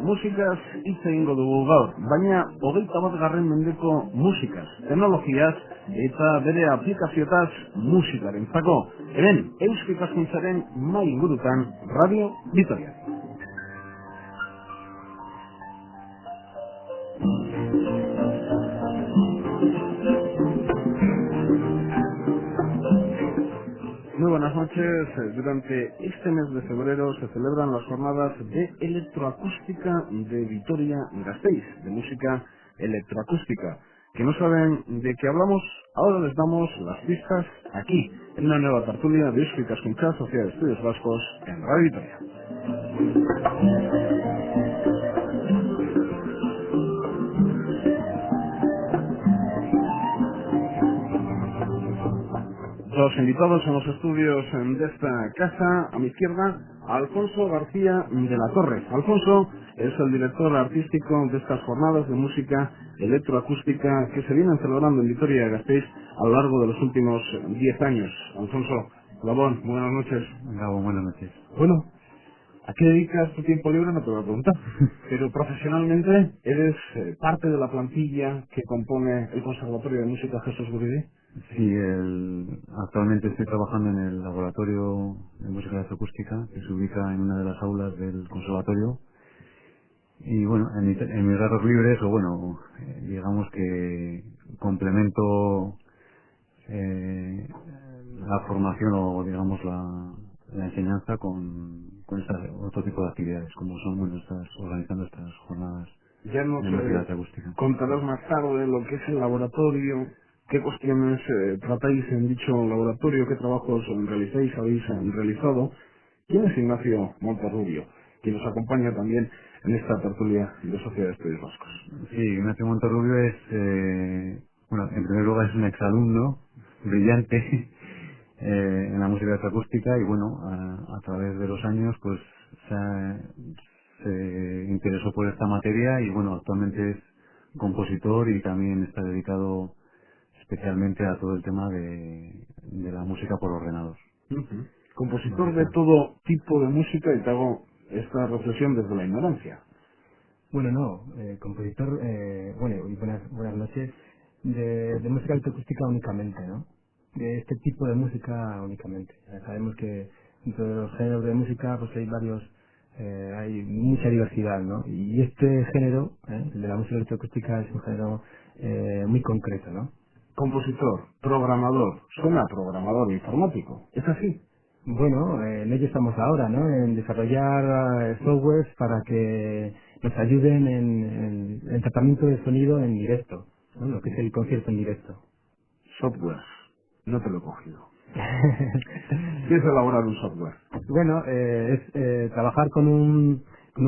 musikaz hitz egingo dugu gaur, baina 21. mendeko musikaz, teknologiaz eta bere aplikazioetaz musikarentzako. Hemen, Eusko Ikaskuntzaren mahai ingurutan Radio Vitoria. Muy buenas noches. Durante este mes de febrero se celebran las jornadas de electroacústica de Vitoria-Gasteiz, de música electroacústica. Que no saben de qué hablamos, ahora les damos las pistas aquí, en una nueva tertulia de Eusko Ikaskuntza, Sociedad de Estudios Vascos, en Radio Vitoria. Los invitados en los estudios de esta casa, a mi izquierda, Alfonso García de la Torre. Alfonso es el director artístico de estas jornadas de música electroacústica que se vienen celebrando en Vitoria-Gasteiz a lo largo de los últimos 10 años. Alfonso Gabón, buenas noches. Gabón, buenas noches. Bueno, ¿a qué dedicas tu tiempo libre? No te voy a preguntar. Pero profesionalmente, ¿eres parte de la plantilla que compone el Conservatorio de Música Jesús Guridi? Sí, actualmente estoy trabajando en el Laboratorio de Música Electroacústica, que se ubica en una de las aulas del conservatorio. Y bueno, en mis ratos libres, o bueno, digamos que complemento la formación o digamos la enseñanza con otro tipo de actividades, como son organizando estas jornadas ya nos de música electroacústica. Contarás más tarde lo que es el laboratorio. ¿Qué cuestiones tratáis en dicho laboratorio? ¿Qué trabajos habéis realizado? ¿Quién es Ignacio Monterrubio, quien nos acompaña también en esta tertulia de Sociedad de Estudios Vascos? Sí, Ignacio Monterrubio es, bueno, en primer lugar es un exalumno brillante en la música electroacústica y bueno, a través de los años pues se interesó por esta materia y bueno, actualmente es compositor y también está dedicado especialmente a todo el tema de la música por ordenador. Compositor de todo tipo de música, y te hago esta reflexión desde la ignorancia. Bueno, no, compositor, bueno, y buenas noches, de música electroacústica únicamente, ¿no? De este tipo de música únicamente. Sabemos que dentro de los géneros de música pues hay mucha diversidad, ¿no? Y este género, el de la música electroacústica, es un género muy concreto, ¿no? Compositor, programador, suena programador informático, ¿es así? Bueno, en ello estamos ahora, ¿no? En desarrollar softwares para que nos ayuden en el tratamiento de sonido en directo, ¿no? Lo que es el concierto en directo. Software, no te lo he cogido. ¿Qué es elaborar un software? Bueno, es trabajar con un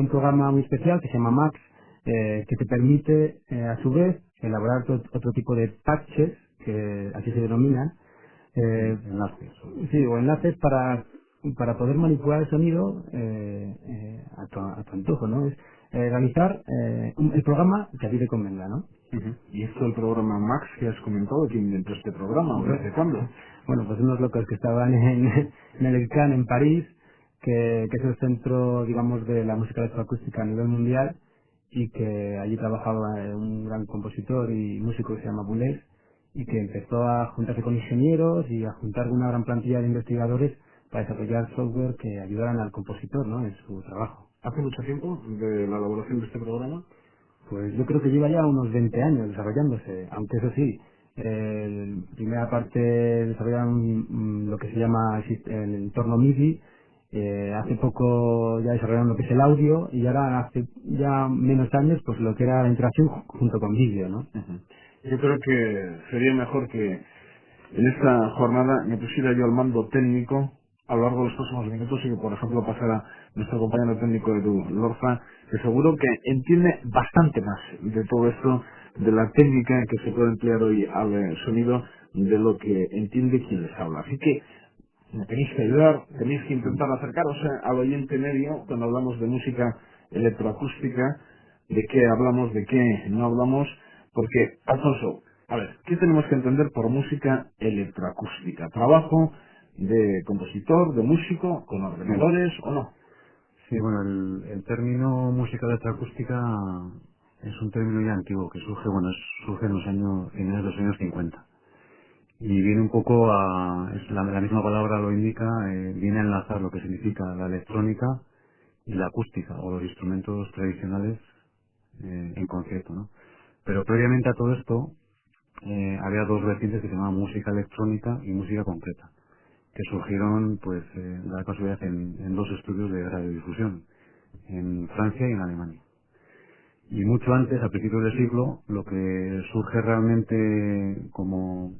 programa muy especial que se llama Max, que te permite, a su vez, elaborar otro tipo de patches, que así se denominan, enlaces. Sí, o enlaces para poder manipular el sonido a tu antojo, ¿no? Es realizar el programa que a ti te convenga, ¿no? ¿Y esto del programa Max que has comentado? ¿Quién inventó este programa? ¿O desde cuándo? Bueno, pues unos locos que estaban en el CAN en París, que es el centro, digamos, de la música electroacústica a nivel mundial, y que allí trabajaba un gran compositor y músico que se llama Boulez, y que empezó a juntarse con ingenieros y a juntar una gran plantilla de investigadores para desarrollar software que ayudaran al compositor, ¿no?, en su trabajo. ¿Hace mucho tiempo de la elaboración de este programa? Pues yo creo que lleva ya unos 20 años desarrollándose, aunque eso sí, primera parte desarrollaron lo que se llama el entorno MIDI, hace poco ya desarrollaron lo que es el audio y ahora hace ya menos años pues lo que era la interacción junto con vídeo, ¿no? Yo creo que sería mejor que en esta jornada me pusiera yo al mando técnico a lo largo de los próximos minutos y que, por ejemplo, pasara nuestro compañero técnico Edu Lorza, que seguro que entiende bastante más de todo esto, de la técnica que se puede emplear hoy al sonido, de lo que entiende quien les habla. Así que me tenéis que ayudar, tenéis que intentar acercaros al oyente medio cuando hablamos de música electroacústica, de qué hablamos, de qué no hablamos, porque, Alfonso, a ver, ¿qué tenemos que entender por música electroacústica? ¿Trabajo de compositor, de músico, con ordenadores o no? Sí, bueno, el término música electroacústica es un término ya antiguo que surge en los años, finales de los años 50. Y viene un poco la misma palabra lo indica, viene a enlazar lo que significa la electrónica y la acústica, o los instrumentos tradicionales en concierto, ¿no? Pero previamente a todo esto, había dos vertientes que se llamaban música electrónica y música concreta, que surgieron, pues, da la casualidad en dos estudios de radiodifusión, en Francia y en Alemania. Y mucho antes, a principios del siglo, lo que surge realmente como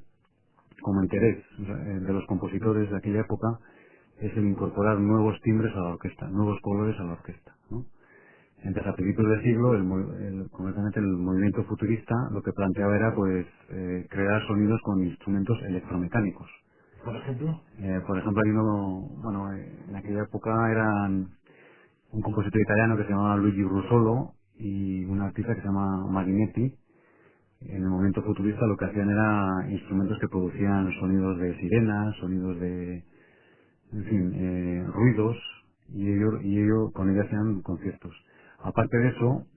interés, o sea, de los compositores de aquella época es el incorporar nuevos timbres a la orquesta, nuevos colores a la orquesta, ¿no? Entonces, a principios del siglo, concretamente el movimiento futurista, lo que planteaba era, pues, crear sonidos con instrumentos electromecánicos. Por ejemplo. Por ejemplo, hay uno, bueno, en aquella época eran un compositor italiano que se llamaba Luigi Russolo y un artista que se llama Marinetti. En el movimiento futurista lo que hacían era instrumentos que producían sonidos de sirenas, sonidos de, en fin, ruidos, y ello con ello hacían conciertos. Aparte de eso,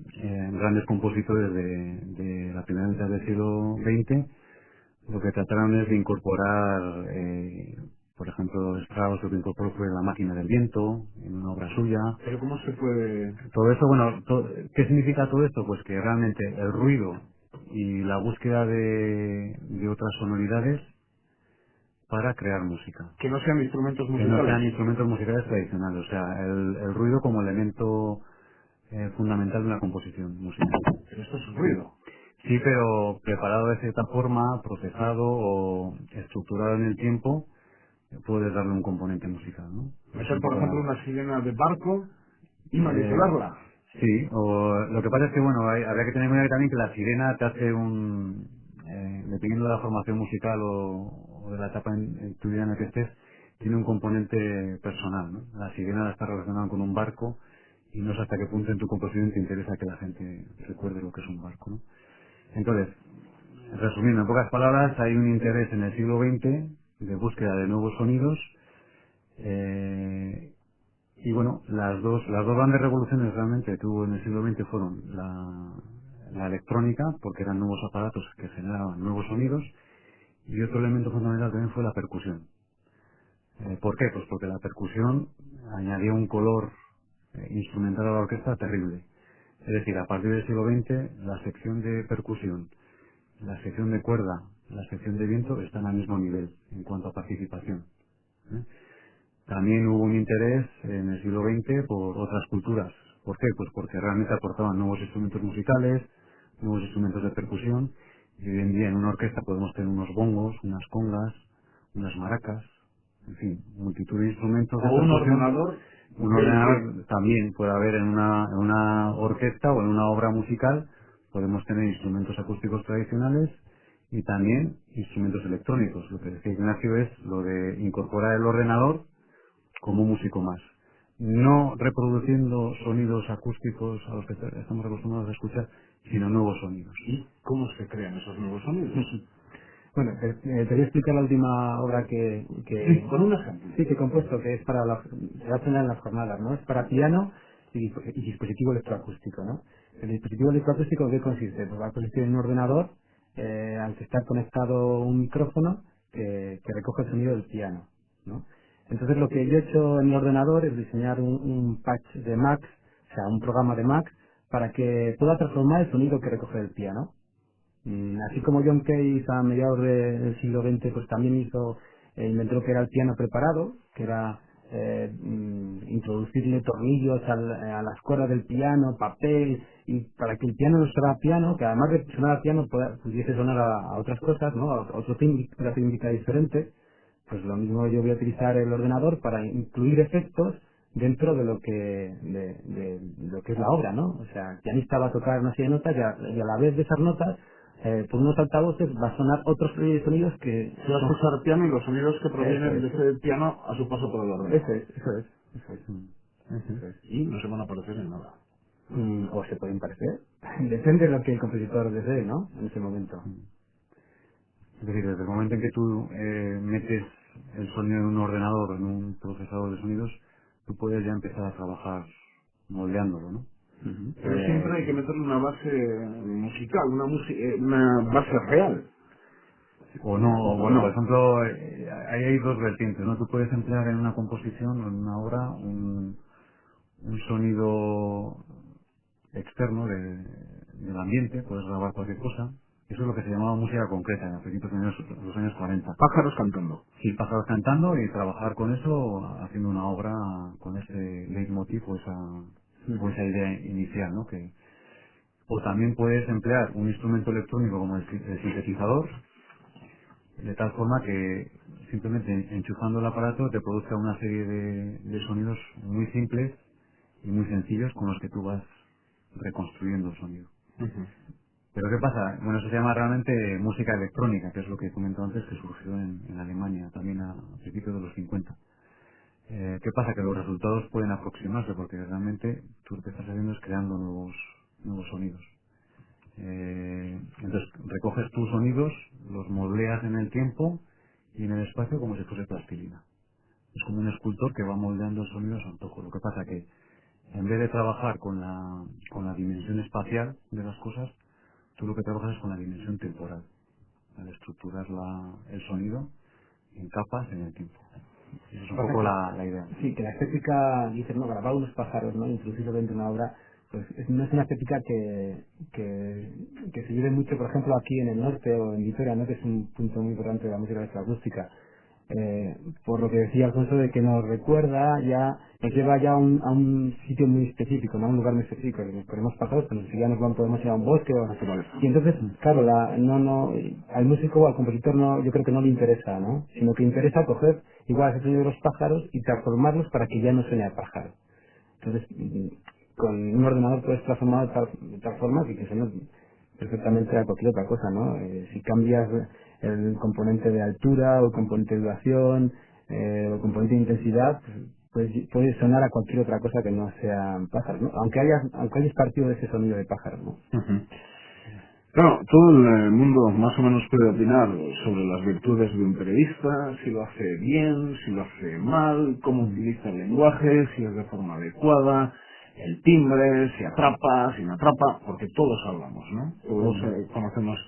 grandes compositores de la primera mitad del siglo XX lo que trataron es de incorporar, por ejemplo, Strauss lo que incorporó fue la máquina del viento en una obra suya. Pero ¿cómo se puede...? Todo eso, bueno, ¿qué significa todo esto? Pues que realmente el ruido y la búsqueda de otras sonoridades para crear música. Que no sean instrumentos Que musicales. no sean instrumentos musicales tradicionales, o sea, el ruido como elemento fundamental de una composición musical. Pero esto es ruido. Sí, pero preparado de cierta forma, procesado o estructurado en el tiempo, puedes darle un componente musical, ¿no? Meter, por ejemplo, una sirena de barco y manipularla. Sí, o lo que pasa es que, bueno, habría que tener en cuenta también que la sirena te hace dependiendo de la formación musical o de la etapa en tu vida en la que estés, tiene un componente personal, ¿no? La sirena está relacionada con un barco y no sé hasta qué punto en tu composición te interesa que la gente recuerde lo que es un barco, ¿no? Entonces, resumiendo en pocas palabras, hay un interés en el siglo XX de búsqueda de nuevos sonidos, y bueno, las dos grandes revoluciones realmente que hubo en el siglo XX fueron la electrónica, porque eran nuevos aparatos que generaban nuevos sonidos, y otro elemento fundamental también fue la percusión. ¿Por qué? Pues porque la percusión añadía un color instrumental a la orquesta terrible. Es decir, a partir del siglo XX, la sección de percusión, la sección de cuerda, la sección de viento están al mismo nivel en cuanto a participación, ¿eh? También hubo un interés en el siglo XX por otras culturas. ¿Por qué? Pues porque realmente aportaban nuevos instrumentos musicales, nuevos instrumentos de percusión, y hoy en día en una orquesta podemos tener unos bongos, unas congas, unas maracas, en fin, multitud de instrumentos de O un percusión. ordenador. Un ordenador también puede haber en una orquesta o en una obra musical, podemos tener instrumentos acústicos tradicionales y también instrumentos electrónicos. Lo que decía Ignacio es lo de incorporar el ordenador como músico más. No reproduciendo sonidos acústicos a los que estamos acostumbrados a escuchar, sino nuevos sonidos. ¿Y cómo se crean esos nuevos sonidos? Bueno, te voy a explicar la última obra Sí, con un ejemplo. sí, que he compuesto, que es para se va a tener en las jornadas, ¿no? Es para piano y dispositivo electroacústico, ¿no? El dispositivo electroacústico, ¿en qué consiste? Pues va a consistir en un ordenador al que está conectado un micrófono que recoge el sonido del piano, ¿no? Entonces lo que yo he hecho en mi ordenador es diseñar un patch de Mac, o sea, un programa de Mac, para que pueda transformar el sonido que recoge el piano. Así como John Cage a mediados del siglo XX pues también inventó lo que era el piano preparado, que era introducirle tornillos a las cuerdas del piano, papel, y para que el piano no sonara a piano, que además de sonar a piano pudiese sonar a otras cosas, ¿no? A otro timbre, una técnica diferente. Pues lo mismo yo voy a utilizar el ordenador para incluir efectos dentro de lo que lo que es la obra, ¿no? O sea, el pianista va a tocar una serie de notas y a la vez de esas notas por unos altavoces va a sonar otros sonidos que Se va a escuchar piano y los sonidos que provienen de Eso ese piano a su paso por el ordenador. eso es. Ujú. Y no se van a parecer en nada. O se pueden parecer. Depende de lo que el compositor desee, ¿no? En ese momento. Es decir, desde el momento en que tú metes el sonido en un ordenador o en un procesador de sonidos, tú puedes ya empezar a trabajar moldeándolo, ¿no? Pero siempre hay que meterle una base musical, una base real. O no, O bueno, no. por ejemplo, ahí hay dos vertientes, ¿no? Tú puedes emplear en una composición o en una obra un sonido externo del ambiente, puedes grabar cualquier cosa. Eso es lo que se llamaba música concreta en los principios de los años 40. Pájaros cantando. Sí, pájaros cantando y trabajar con eso, haciendo una obra con ese leitmotiv o esa idea inicial, ¿no? O también puedes emplear un instrumento electrónico como el sintetizador, de tal forma que simplemente enchufando el aparato te produzca una serie de sonidos muy simples y muy sencillos con los que tú vas reconstruyendo el sonido. Pero ¿qué pasa? Bueno, eso se llama realmente música electrónica, que es lo que he comentado antes, que surgió en Alemania también a principios de los 50. ¿Qué pasa? Que los resultados pueden aproximarse porque realmente tú lo que estás haciendo es creando nuevos sonidos. Entonces recoges tus sonidos, los moldeas en el tiempo y en el espacio como si fuese plastilina. Es como un escultor que va moldeando el sonido a su antojo. Lo que pasa que en vez de trabajar con la dimensión espacial de las cosas, tú lo que trabajas es con la dimensión temporal, al estructurar el sonido en capas en el tiempo. Esa es un poco la idea. Sí, que la estética, dices, no, grabar unos pájaros, ¿no? Introducirlo dentro de una obra, pues no es una estética que se lleve mucho, por ejemplo, aquí en el norte o en Vitoria, ¿no? Que es un punto muy importante de la música electroacústica. Por lo que decía Alfonso, de que nos recuerda nos lleva ya a un sitio muy específico, ¿no? A un lugar muy específico. Que nos ponemos pájaros, pero si ya podemos ir a un bosque o naturales. Y entonces, claro, al músico o al compositor yo creo que no le interesa, ¿no? Sino que interesa coger igual ese sonido de los pájaros y transformarlos para que ya no suene a pájaro. Entonces, con un ordenador puedes transformarlo de tal forma que suene perfectamente a cualquier otra cosa, ¿no? Si cambias el componente de altura o el componente de duración o el componente de intensidad, pues puede sonar a cualquier otra cosa que no sea pájaro, ¿no? Aunque hayas partido de ese sonido de pájaro, ¿no? Claro, todo el mundo más o menos puede opinar sobre las virtudes de un periodista, si lo hace bien, si lo hace mal, cómo utiliza el lenguaje, si es de forma adecuada, el timbre, si atrapa, si no atrapa, porque todos hablamos, ¿no? Todos conocemos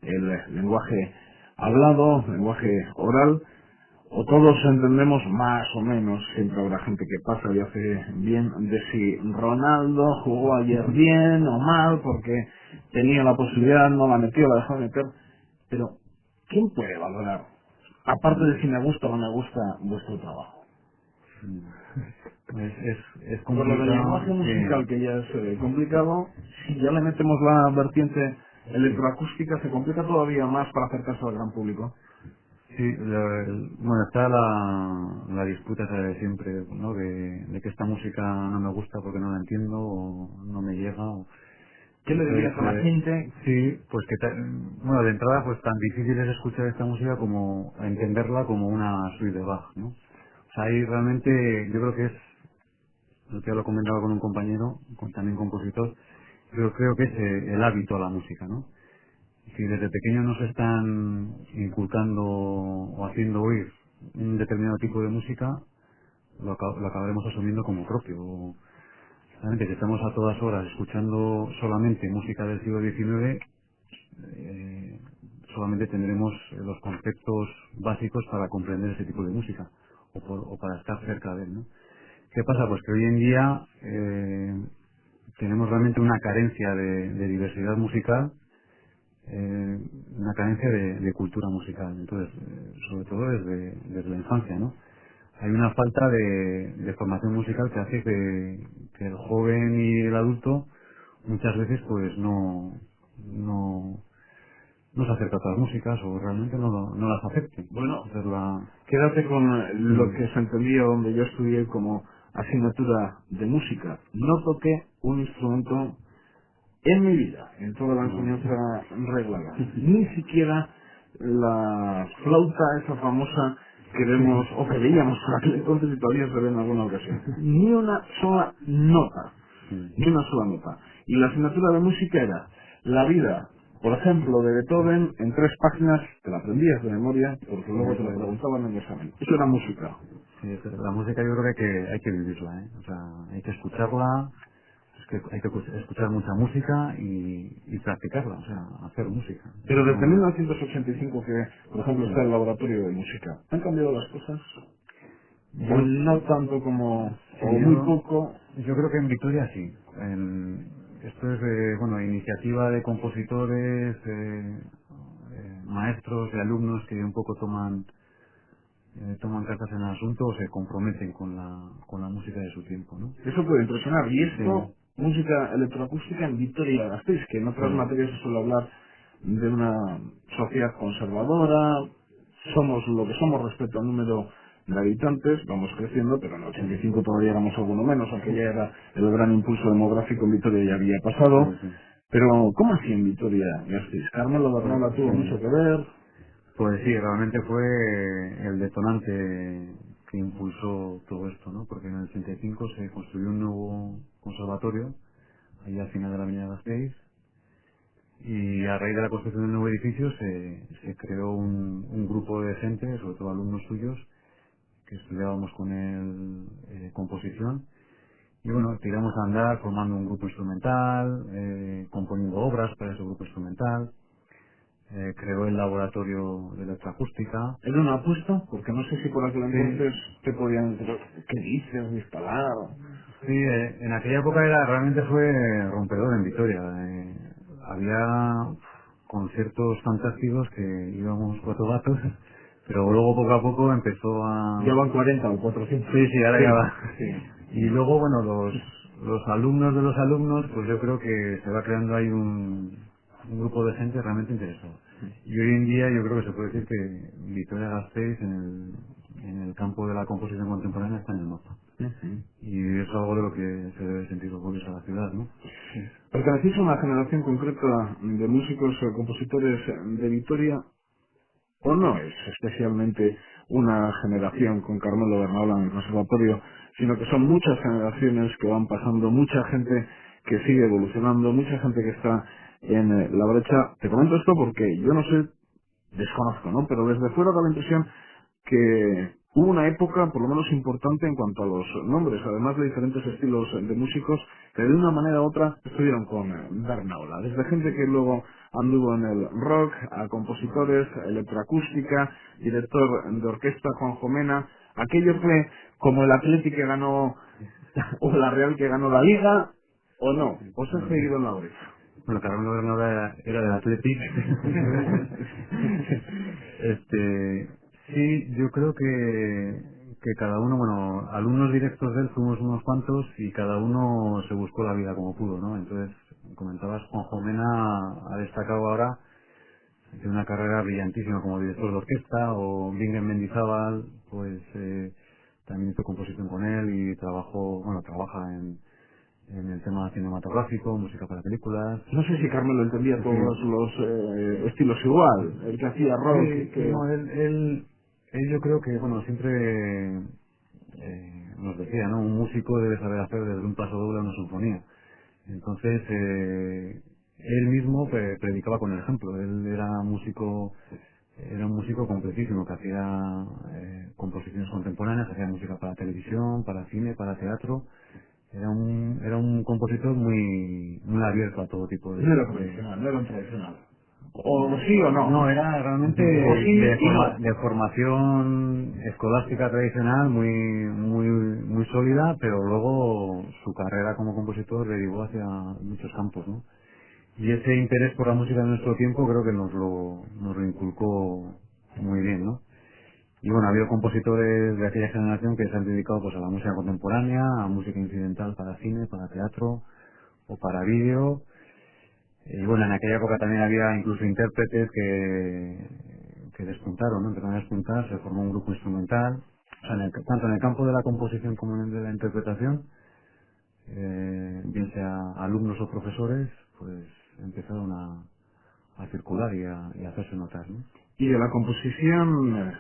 el lenguaje hablado, lenguaje oral, o todos entendemos más o menos, siempre habrá gente que pasa y hace bien, de si Ronaldo jugó ayer bien o mal, porque tenía la posibilidad, no la metió, la dejó de meter, pero ¿quién puede valorar? Aparte de si me gusta o no me gusta vuestro trabajo. Es Por lo del lenguaje musical, que ya es complicado, si ya le metemos la vertiente electroacústica, se complica todavía más para acercarse al gran público. Sí, bueno, está la disputa esa de siempre, ¿no? De que esta música no me gusta porque no la entiendo o no me llega. ¿Qué le dirías a la gente? Sí, pues bueno, de entrada pues tan difícil es escuchar esta música como entenderla como una suite de Bach, ¿no? O sea, ahí realmente yo creo que es, lo que ya lo comentaba con un compañero, también compositor, yo creo que es el hábito a la música, ¿no? Si desde pequeño nos están inculcando o haciendo oír un determinado tipo de música, lo acabaremos asumiendo como propio. Realmente, si estamos a todas horas escuchando solamente música del siglo XIX, solamente tendremos los conceptos básicos para comprender ese tipo de música o para estar cerca de él, ¿no? ¿Qué pasa? Pues que hoy en día tenemos realmente una carencia de diversidad musical, una carencia de cultura musical, entonces sobre todo desde la infancia, ¿no? Hay una falta de formación musical que hace que el joven y el adulto muchas veces pues no se acerca a otras músicas o realmente no las acepte. Bueno, Entonces quédate con lo que se entendía donde yo estudié como asignatura de música. No toqué un instrumento en mi vida, en toda la enseñanza reglada. Ni siquiera la flauta, esa famosa que vemos o que veíamos por aquel entonces y todavía se ve en alguna ocasión. Ni una sola nota. Ni una sola nota. Y la asignatura de música era la vida, por ejemplo, de Beethoven en 3 páginas, te la aprendías de memoria, porque luego te la preguntaban en el examen. Eso era música. Sí, la música yo creo que hay que vivirla, ¿eh? O sea, hay que escucharla, Es que hay que escuchar mucha música y practicarla, o sea, hacer música. Pero desde 1985 que, por ejemplo, está el laboratorio de música, ¿han cambiado las cosas? ¿O no tanto como, Sí, o muy poco? yo creo que en Vitoria sí. Esto es, bueno, iniciativa de compositores, maestros y alumnos que un poco toman cartas en el asunto o se comprometen con la música de su tiempo, ¿no? Eso puede impresionar. Y esto, Sí, música electroacústica en Vitoria-Gasteiz, que en otras sí, materias se suele hablar de una sociedad conservadora, somos lo que somos respecto al número de habitantes, vamos creciendo, pero en el 85 todavía éramos alguno menos, aunque ya era el gran impulso demográfico en Vitoria ya había pasado. sí, sí. Pero, ¿cómo así en Vitoria-Gasteiz? Carmelo Bernala tuvo mucho que ver. Pues sí, realmente fue el detonante que impulsó todo esto, ¿no? Porque en el 85 se construyó un nuevo conservatorio, allá al final de la avenida Gasteiz, y a raíz de la construcción del nuevo edificio se creó un grupo de gente, sobre todo alumnos suyos, que estudiábamos con él composición, y bueno, tiramos a andar formando un grupo instrumental, componiendo obras para ese grupo instrumental, creó el laboratorio de electroacústica. Era una apuesta, porque no sé si por aquel Sí, entonces te podían decir, ¿qué dices? Disparar. sí, en aquella época realmente fue rompedor en Vitoria. Había conciertos fantásticos que íbamos cuatro gatos, pero luego poco a poco empezó a... Ya van 40 o 400. Sí, sí, ahora ya va. Sí. Y luego, bueno, los alumnos de los alumnos, pues yo creo que se va creando ahí un grupo de gente realmente interesado. Y hoy en día yo creo que se puede decir que Vitoria-Gasteiz en el campo de la composición contemporánea está en el mapa. Ujú. Y eso es algo de lo que se debe sentir orgulloso a la ciudad, ¿no? ¿Pertenecéis a una generación concreta de músicos o compositores de Vitoria o no es especialmente una generación con Carmelo Bernal en el conservatorio, sino que son muchas generaciones que van pasando, mucha gente que sigue evolucionando, mucha gente que está en la brecha? Te comento esto porque yo no sé, desconozco, ¿no? Pero desde fuera da la impresión que hubo una época, por lo menos importante, en cuanto a los nombres, además de diferentes estilos de músicos, que de una manera u otra estuvieron con Bernaula. Desde gente que luego anduvo en el rock, a compositores, electroacústica, director de orquesta Juan Jomena. Aquello fue como el Athletic que ganó, o la Real que ganó la Liga, o no. ¿Os ha seguido en la brecha? Bueno, Carmen Gobernador era del Athletic. Sí, yo creo que cada uno, bueno, alumnos directos de él fuimos unos cuantos y cada uno se buscó la vida como pudo, ¿no? Entonces, comentabas, Juanjo Mena ha destacado ahora de una carrera brillantísima como director de orquesta, o Bingen Mendizábal, pues también hizo composición con él y trabaja en el tema cinematográfico, música para películas. No sé si Carmelo entendía Sí, todos los estilos igual. El que hacía rock, que... no, él yo creo que, bueno, siempre nos decía, ¿no? Un músico debe saber hacer desde un paso doble a una sinfonía. Entonces, él mismo predicaba con el ejemplo. Él era un músico completísimo que hacía composiciones contemporáneas, hacía música para televisión, para cine, para teatro. Era un compositor muy abierto a todo tipo No era de... convencional, no era un tradicional. O sí o no. No, era realmente O sí y no. de formación escolástica tradicional muy sólida, pero luego su carrera como compositor derivó hacia muchos campos, ¿no? Y ese interés por la música de nuestro tiempo creo que nos lo inculcó muy bien, ¿no? Y bueno, ha habido compositores de aquella generación que se han dedicado pues a la música contemporánea, a música incidental para cine, para teatro o para vídeo. Y bueno, en aquella época también había incluso intérpretes que despuntaron, ¿no? Empezaron a despuntar, se formó un grupo instrumental. O sea, tanto en el campo de la composición como en el de la interpretación, bien sea alumnos o profesores, pues empezaron a circular y a hacerse notar, ¿no? Y de la composición,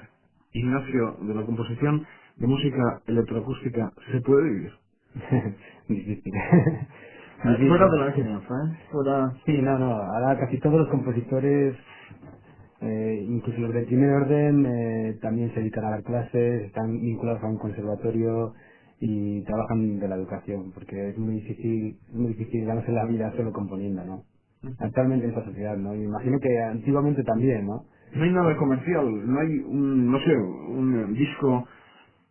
Ignacio, de la composición de música electroacústica, ¿se puede vivir? Difícil. Fuera Difícil. de la enseñanza, ¿eh? Fuera... Sí, no. Ahora casi todos los compositores, incluso los de primer orden, también se dedican a dar clases, están vinculados a un conservatorio y trabajan de la educación, porque es muy difícil ganarse la vida solo componiendo, ¿no? Actualmente en esta sociedad, ¿no? Y me imagino que antiguamente también, ¿no? No hay nada comercial, no hay un, no sé, un disco,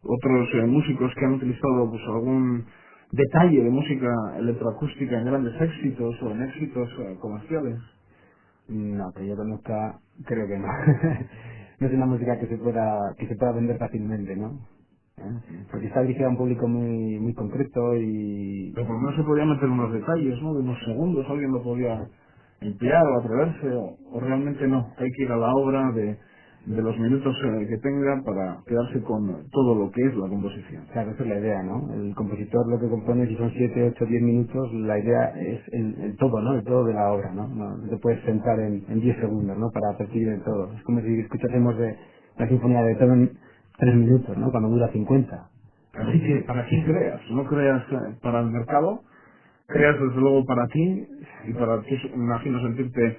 otros músicos que han utilizado pues algún detalle de música electroacústica en grandes éxitos o en éxitos comerciales. No, que yo conozca, creo que no. No es una música que se pueda vender fácilmente, ¿no? Porque está dirigida a un público muy concreto y... Pero por lo menos se podía meter unos detalles, ¿no? De unos segundos, alguien lo podía emplear o atreverse, o realmente no. Hay que ir a la obra de los minutos que tenga para quedarse con todo lo que es la composición. Claro, esa es la idea, ¿no? El compositor lo que compone, si son 7, 8, 10 minutos, la idea es el todo, ¿no? El todo de la obra, ¿no? No te puedes sentar en 10 segundos, ¿no? Para percibir el todo. Es como si escuchásemos de la sinfonía de Beethoven 3 minutos, ¿no? Cuando dura 50. Así que, ¿para quién creas? No creas para el mercado, creas desde luego para ti, y para ti, imagino, sentirte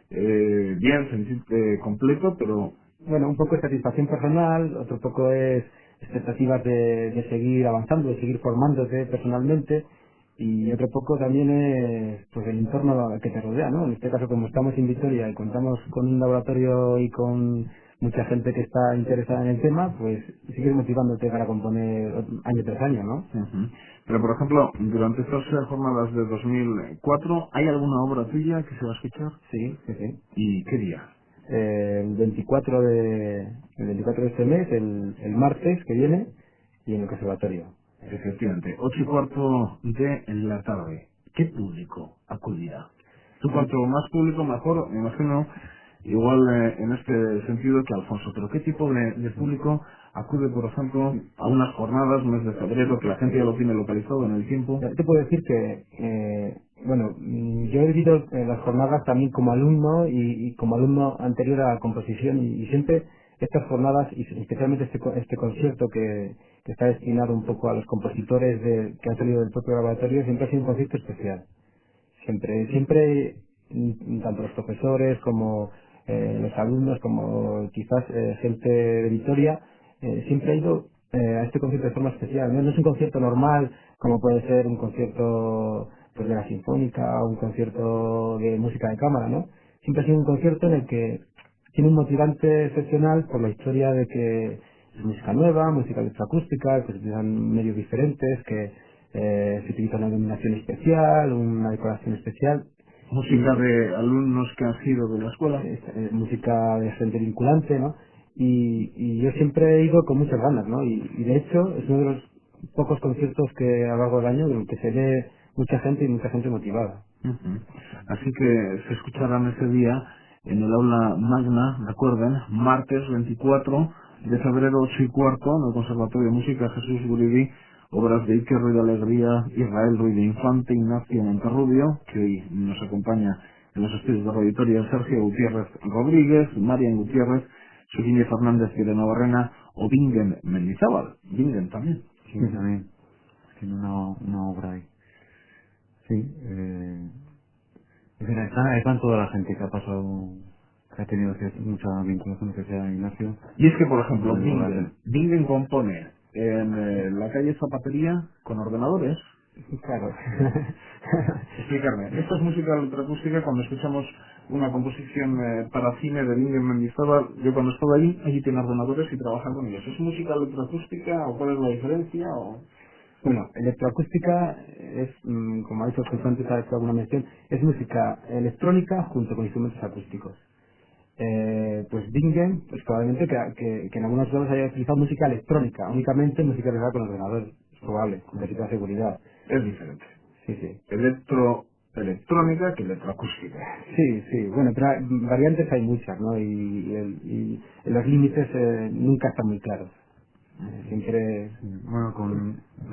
bien, sentirte completo, pero... Bueno, un poco es satisfacción personal, otro poco es expectativas de seguir avanzando, de seguir formándote personalmente, y otro poco también es pues el entorno que te rodea, ¿no? En este caso, como estamos en Vitoria y contamos con un laboratorio y con mucha gente que está interesada en el tema, pues sigues motivándote para componer año tras año, ¿no? Ujú. Pero, por ejemplo, durante estas jornadas de 2004, ¿hay alguna obra tuya que se va a escuchar? Sí, sí, sí. ¿Y qué día? El 24 de este mes, el martes que viene, y en el conservatorio. Efectivamente, 8:15 de la tarde. ¿Qué público acudirá? Tú cuanto más público mejor, me imagino, igual en este sentido que Alfonso, pero ¿qué tipo de público acude, por ejemplo, a unas jornadas, mes de febrero, que la gente ya lo tiene localizado en el tiempo? Te puedo decir que, yo he vivido las jornadas también como alumno y como alumno anterior a la composición y siempre estas jornadas y especialmente este concierto que está destinado un poco a los compositores que han salido del propio laboratorio siempre ha sido un concierto especial. Siempre, tanto los profesores como los alumnos, como quizás gente de Vitoria, siempre ha ido a este concierto de forma especial. No es un concierto normal, como puede ser un concierto pues, de la sinfónica o un concierto de música de cámara, ¿no? Siempre ha sido un concierto en el que tiene un motivante excepcional por la historia de que es música nueva, música electroacústica, que se utilizan medios diferentes, que se utiliza una iluminación especial, una decoración especial. Música de alumnos que han sido de la escuela. Música de gente vinculante, ¿no? Y yo siempre he ido con muchas ganas, ¿no? Y de hecho es uno de los pocos conciertos que a lo largo del año en el que se ve mucha gente y mucha gente motivada. Ujú. Así que se escucharán ese día en el aula magna, recuerden, martes 24 de febrero 8:15 en el Conservatorio de Música Jesús Guridi, obras de Iker Ruiz de Alegría, Israel Ruiz de Infante, Ignacio Monterrubio, que hoy nos acompaña en los estudios de Radio Vitoria, Sergio Gutiérrez Rodríguez, Marian Gutiérrez, Suquini Fernández y Irene Barrena, o Bingen Mendizábal. Bingen también. Sí, también. Tiene una obra ahí. Sí, están toda la gente que ha pasado, que ha tenido mucha vinculación, que sea Ignacio. Y es que, por ejemplo, Muy buena. Bingen compone en la calle Zapatería con ordenadores. Claro. Explicarme, esto es música electroacústica. Cuando escuchamos una composición para cine de Bingen Mendizábal, yo cuando estaba allí tiene ordenadores y trabaja con ellos. ¿Es música electroacústica o cuál es la diferencia? O... Bueno, electroacústica es, como ha dicho Jesús antes, ha hecho alguna mención, es música electrónica junto con instrumentos acústicos. Pues Bingen, pues probablemente que en algunos casos haya utilizado música electrónica, únicamente música realizada con ordenador, es probable, con cierta seguridad. Es diferente. Sí, sí. Electrónica que electroacústica. Sí, bueno, pero variantes hay muchas, ¿no? Y los límites nunca están muy claros. Siempre... Bueno,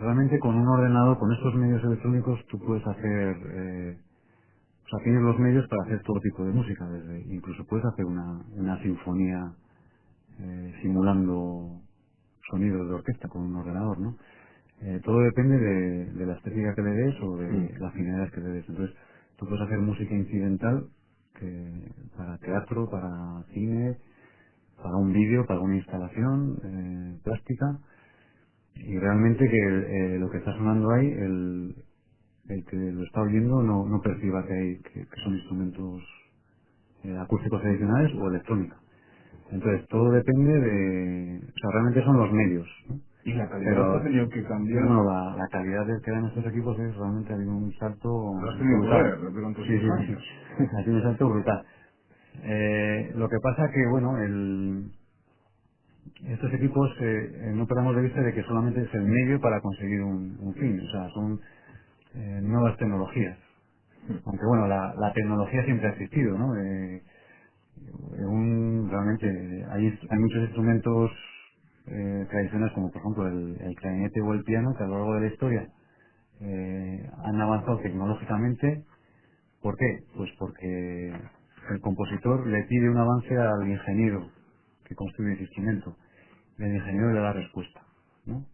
realmente con un ordenador, con estos medios electrónicos, tú puedes hacer, o sea, tienes los medios para hacer todo tipo de música, incluso puedes hacer una sinfonía simulando sonidos de orquesta con un ordenador, ¿no? Todo depende de la estética que le des o de las finalidades que le des. Entonces, tú puedes hacer música incidental para teatro, para cine, para un vídeo, para una instalación plástica, Y realmente que lo que está sonando ahí, el que lo está oyendo no perciba que son instrumentos acústicos adicionales o electrónica. Entonces todo depende o sea, realmente son los medios, ¿no? Y la calidad Pero ha tenido que cambiar. bueno, la calidad que dan estos equipos es realmente ha habido un salto Lo has tenido que brutal. ver durante Sí, esos sí, años. sí. Ha sido un salto brutal. Lo que pasa que, bueno, estos equipos no perdamos de vista de que solamente es el medio para conseguir un fin, o sea, son nuevas tecnologías. Aunque bueno, la tecnología siempre ha existido, ¿no? Realmente hay muchos instrumentos tradicionales como por ejemplo el clarinete o el piano que a lo largo de la historia han avanzado tecnológicamente. ¿Por qué? Pues porque el compositor le pide un avance al ingeniero que construye ese instrumento. El ingeniero le da respuesta, ¿no?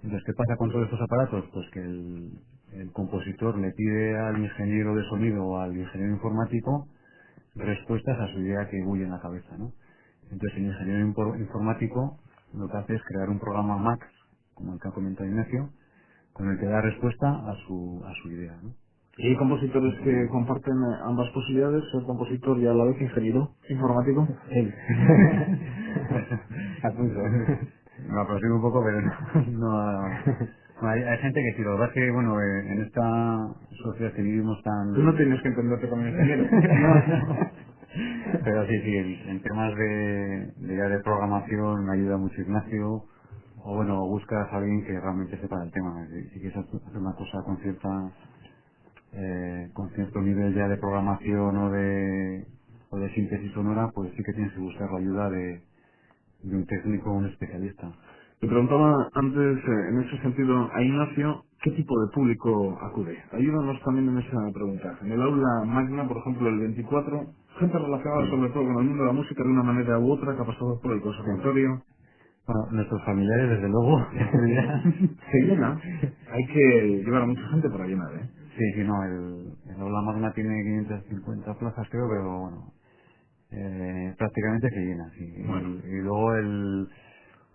Entonces, ¿qué pasa con todos estos aparatos? Pues que el compositor le pide al ingeniero de sonido o al ingeniero informático respuestas a su idea que bulle en la cabeza, ¿no? Entonces, el ingeniero informático lo que hace es crear un programa Max, como el que ha comentado Ignacio, con el que da respuesta a su idea, ¿no? Y hay compositores que comparten ambas posibilidades, ser compositor y a la vez ingeniero informático. Él. A punto. Me aproximo un poco, pero hay gente que sí, lo que pasa es que, bueno, en esta sociedad que vivimos tan... Tú no tienes que entenderte como ingeniero. Pero sí, en temas de programación me ayuda mucho Ignacio, o bueno, buscas a alguien que realmente sepa del tema. Si quieres hacer una cosa con cierto nivel ya de programación o de síntesis sonora, pues sí que tienes que buscar la ayuda de un técnico o un especialista. Te preguntaba antes, en ese sentido, a Ignacio, ¿qué tipo de público acude? Ayúdanos también en esa pregunta. En el aula magna, por ejemplo, el 24, gente relacionada sobre todo con el mundo de la música de una manera u otra, que ha pasado por el conservatorio. Bueno, nuestros familiares, desde luego, Se llena. Hay que llevar a mucha gente para llenar, ¿eh? Sí, no, el aula magna tiene 550 plazas creo, pero bueno, prácticamente se llena, sí. Bueno. Y luego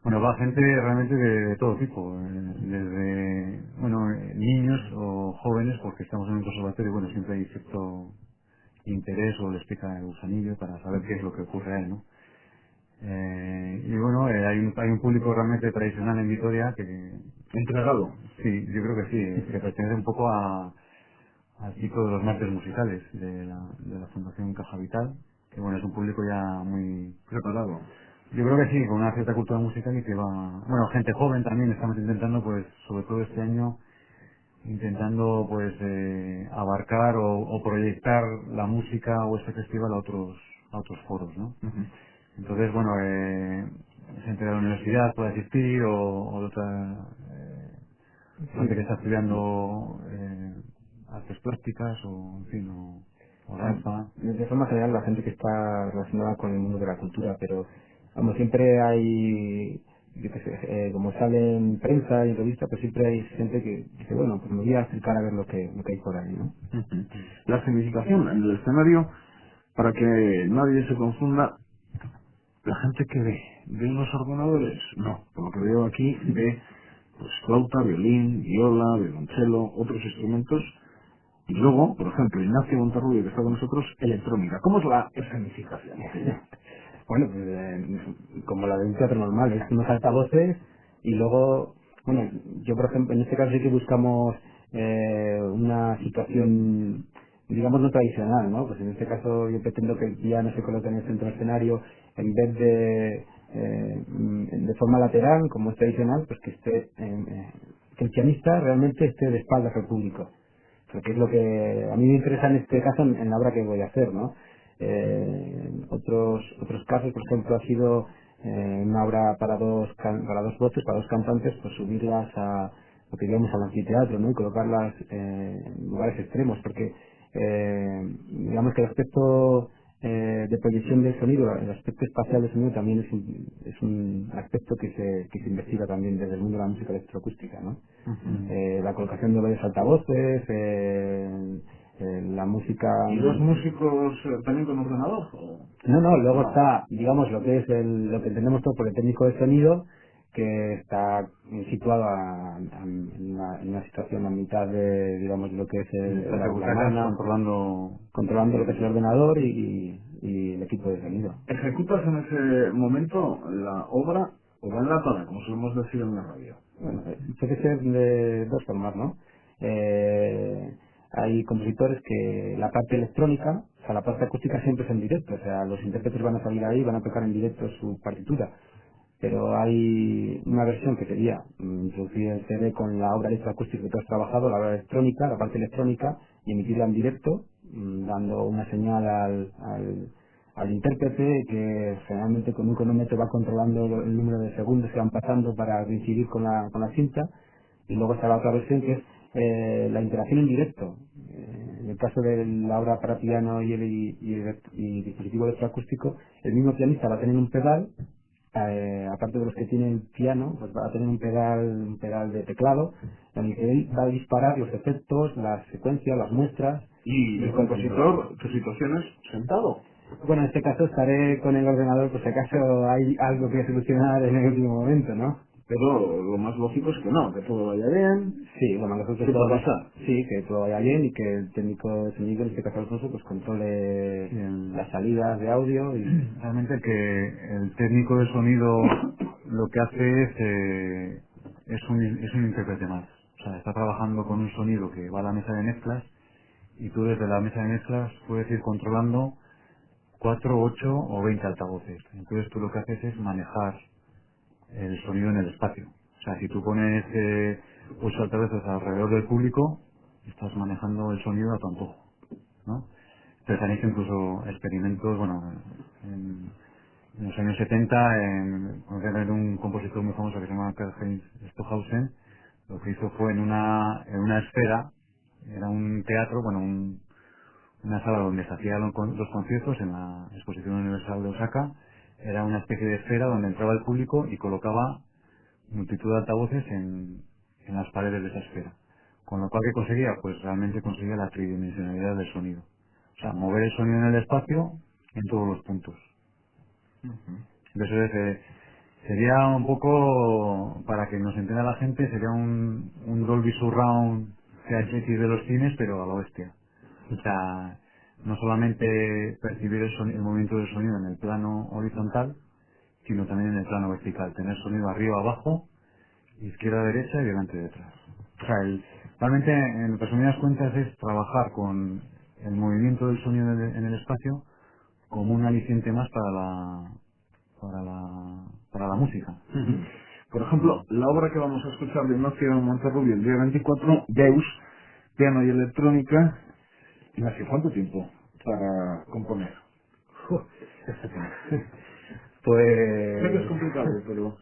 bueno, va gente realmente de todo tipo, desde, bueno, niños o jóvenes, porque estamos en un conservatorio, bueno, siempre hay cierto interés o les pica el gusanillo para saber qué es lo que ocurre ahí, ¿no? Y bueno, hay un público realmente tradicional en Vitoria que... Entregado. Sí, yo creo que sí, que pertenece un poco al ciclo de los martes musicales de la Fundación Caja Vital, que bueno, es un público ya muy Preparado. yo creo que sí, con una cierta cultura musical y que va... Bueno, gente joven también estamos intentando, pues, sobre todo este año, intentando, pues, abarcar o proyectar la música o este festival a otros foros, ¿no? Uh-huh. Entonces, bueno, gente de la universidad puede asistir o de otra... gente que está estudiando artes plásticas o, en fin, o danza. De forma general, la gente que está relacionada con el mundo de la cultura, pero vamos, siempre hay, yo qué sé, como sale en prensa y en revista, pues siempre hay gente que dice, bueno, pues me voy a acercar a ver lo que hay por ahí, ¿no? Uh-huh. La significación en el escenario, para que nadie se confunda, la gente que ve unos ordenadores, no, por lo que veo aquí, ve pues flauta, violín, viola, violonchelo, otros instrumentos, y luego, por ejemplo, Ignacio Monterrubio, que está con nosotros, electrónica. ¿Cómo es la escenificación? Bueno, pues como la de un teatro normal, es unos altavoces y luego, bueno, yo por ejemplo, en este caso sí que buscamos una situación, digamos, no tradicional, ¿no? Pues en este caso yo pretendo que el piano se coloque en el centro del escenario en vez de forma lateral, como es tradicional, pues que esté, que el pianista realmente esté de espaldas al público. Porque es lo que a mí me interesa en este caso en la obra que voy a hacer, ¿no? Otros casos, por ejemplo, ha sido una obra para para dos voces, para dos cantantes, pues subirlas a lo que llamamos al anfiteatro, ¿no? Y colocarlas en lugares extremos, porque digamos que el aspecto de proyección del sonido, el aspecto espacial del sonido también es un aspecto que se investiga también desde el mundo de la música electroacústica, ¿no? Uh-huh. La colocación de varios altavoces, la música... ¿Y los músicos también con ordenador? ¿O? No, luego No. está, digamos, lo que es lo que entendemos todo por el técnico de sonido, que está situado en una situación a mitad de, digamos, lo que es la mano, controlando lo que es el ordenador y el equipo de sonido. ¿Ejecutas en ese momento la obra o va enlatada, como solemos decir en la radio? Bueno, puede ser de dos formas, ¿no? Hay compositores que la parte electrónica, o sea, la parte acústica siempre es en directo, o sea, los intérpretes van a salir ahí, van a tocar en directo su partitura, pero hay una versión que sería introducir el CD con la obra electroacústica que tú has trabajado, la obra electrónica, la parte electrónica, y emitirla en directo, dando una señal al intérprete que generalmente con un cronómetro va controlando el número de segundos que van pasando para coincidir con la cinta, y luego está la otra versión que es la interacción en directo. En el caso de la obra para piano y dispositivo electroacústico, el mismo pianista va a tener un pedal, aparte de los que tienen piano, pues va a tener un pedal de teclado en el que él va a disparar los efectos, las secuencias, las muestras. Y el compositor, tu situación es sentado. Bueno, en este caso estaré con el ordenador, por si acaso hay algo que solucionar en el último momento, ¿no? Pero lo más lógico es que no, que todo vaya bien. Sí, lo más lógico es que todo pasa. Sí, que todo vaya bien y que el técnico de sonido, en este caso Alfonso, pues controle las salidas de audio. Y realmente que el técnico de sonido lo que hace es un intérprete más. O sea, está trabajando con un sonido que va a la mesa de mezclas y tú desde la mesa de mezclas puedes ir controlando 4, 8 o 20 altavoces. Entonces tú lo que haces es manejar el sonido en el espacio. O sea, si tú pones 8 altavoces alrededor del público, estás manejando el sonido a tu antojo, ¿no? Entonces han hecho incluso experimentos, bueno, en los años 70, en un compositor muy famoso que se llama Karl-Heinz Stockhausen, lo que hizo fue en una esfera, era un teatro, bueno, una sala donde se hacían los conciertos en la Exposición Universal de Osaka. Era una especie de esfera donde entraba el público y colocaba multitud de altavoces en las paredes de esa esfera. Con lo cual, ¿qué conseguía? Pues realmente conseguía la tridimensionalidad del sonido. O sea, mover el sonido en el espacio en todos los puntos. Entonces, sería un poco, para que nos entienda la gente, sería un Dolby Surround CHX de los cines, pero a la bestia. O sea, no solamente percibir el movimiento del sonido en el plano horizontal, sino también en el plano vertical. Tener sonido arriba, abajo, izquierda, derecha y delante y detrás. O sea, realmente, en resumidas cuentas, es trabajar con el movimiento del sonido en el espacio como un aliciente más para la música. Por ejemplo, la obra que vamos a escuchar de Ignacio Monterrubio el día 24, Deus, piano y electrónica. Ignacio, ¿cuánto tiempo para componer? Pues... Sé que es complicado, pero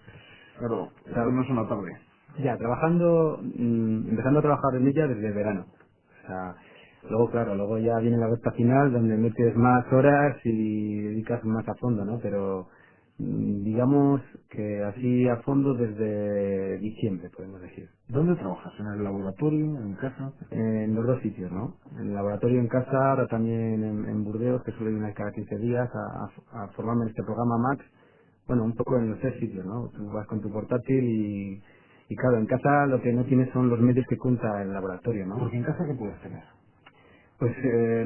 claro, no es una tarde. Ya, empezando a trabajar en ella desde verano. O sea, luego, claro, luego ya viene la recta final donde metes más horas y dedicas más a fondo, ¿no? Pero digamos que así a fondo desde diciembre, podemos decir. ¿Dónde trabajas? ¿En el laboratorio? ¿En casa? En los dos sitios, ¿no? En el laboratorio en casa, ahora también en Burdeos, que suele ir una cada 15 días a formarme en este programa Max. Bueno, un poco en los tres sitios, ¿no? Tú vas con tu portátil y claro, en casa lo que no tienes son los medios que cuenta el laboratorio, ¿no? Porque en casa, ¿qué puedes tener? Pues